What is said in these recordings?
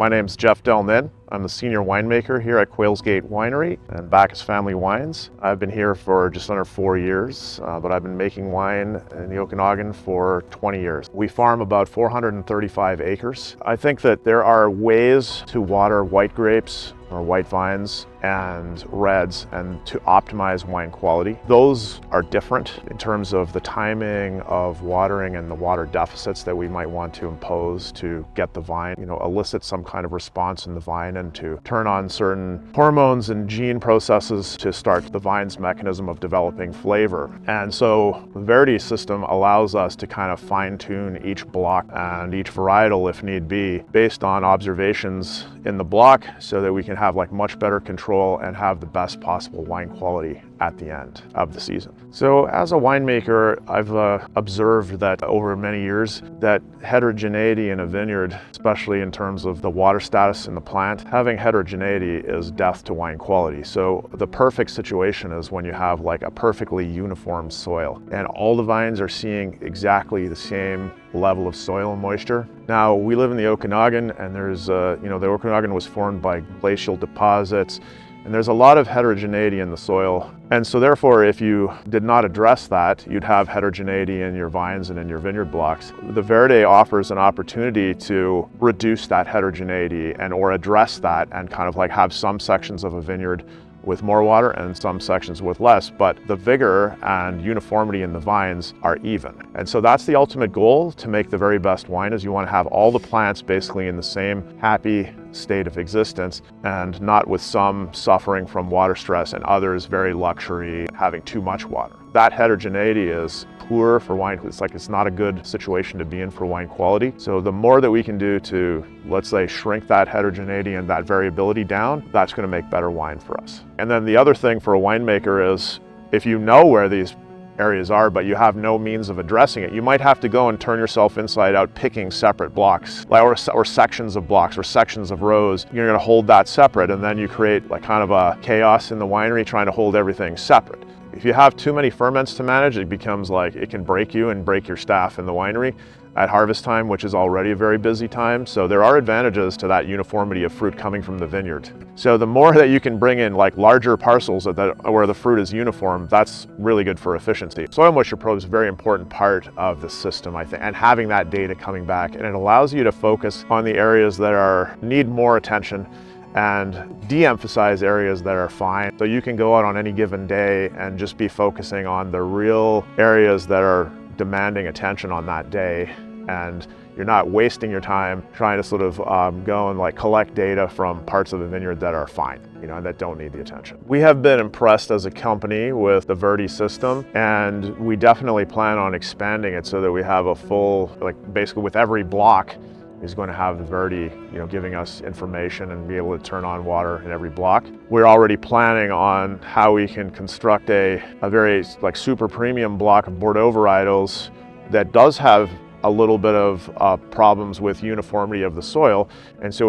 My name's Jeff Delnin. I'm the senior winemaker here at Quails Gate Winery and Bacchus Family Wines. I've been here for just under 4 years, but I've been making wine in the Okanagan for 20 years. We farm about 435 acres. I think that there are ways to water white grapes or white vines and reds and to optimize wine quality. Those are different in terms of the timing of watering and the water deficits that we might want to impose to get the vine, elicit some kind of response in the vine and to turn on certain hormones and gene processes to start the vine's mechanism of developing flavor. And so the Verity system allows us to kind of fine-tune each block and each varietal if need be based on observations in the block so that we can have much better control and have the best possible wine quality at the end of the season. So as a winemaker, I've observed that over many years that heterogeneity in a vineyard, especially in terms of the water status in the plant, having heterogeneity is death to wine quality. So the perfect situation is when you have a perfectly uniform soil and all the vines are seeing exactly the same level of soil and moisture. Now, we live in the Okanagan and there's, the Okanagan was formed by glacial deposits and there's a lot of heterogeneity in the soil. And so therefore, if you did not address that, you'd have heterogeneity in your vines and in your vineyard blocks. The Verity offers an opportunity to reduce that heterogeneity or address that and kind of have some sections of a vineyard with more water and some sections with less, but the vigor and uniformity in the vines are even. And so that's the ultimate goal to make the very best wine is you want to have all the plants basically in the same happy state of existence and not with some suffering from water stress and others very luxury having too much water. That heterogeneity is poor for wine. It's not a good situation to be in for wine quality. So the more that we can do to, let's say, shrink that heterogeneity and that variability down, that's going to make better wine for us. And then the other thing for a winemaker is if you know where these areas are, but you have no means of addressing it, you might have to go and turn yourself inside out picking separate blocks or sections of blocks or sections of rows. You're going to hold that separate and then you create kind of a chaos in the winery trying to hold everything separate. If you have too many ferments to manage, it becomes it can break you and break your staff in the winery at harvest time, which is already a very busy time. So there are advantages to that uniformity of fruit coming from the vineyard. So the more that you can bring in larger parcels where the fruit is uniform, that's really good for efficiency. Soil moisture probe is a very important part of the system, I think, and having that data coming back, and it allows you to focus on the areas that need more attention and de-emphasize areas that are fine. So you can go out on any given day and just be focusing on the real areas that are demanding attention on that day, and you're not wasting your time trying to sort of go and collect data from parts of the vineyard that are fine, and that don't need the attention. We have been impressed as a company with the Verity system, and we definitely plan on expanding it so that we have a full, basically with every block is going to have the Verity, giving us information and be able to turn on water in every block. We're already planning on how we can construct a very super premium block of Bordeaux varietals that does have a little bit of problems with uniformity of the soil. And so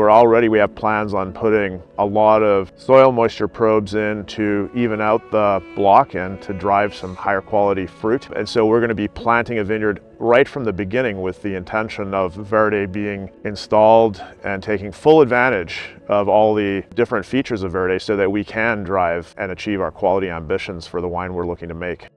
we have plans on putting a lot of soil moisture probes in to even out the block and to drive some higher quality fruit. And so we're going to be planting a vineyard right from the beginning with the intention of Verity being installed and taking full advantage of all the different features of Verity so that we can drive and achieve our quality ambitions for the wine we're looking to make.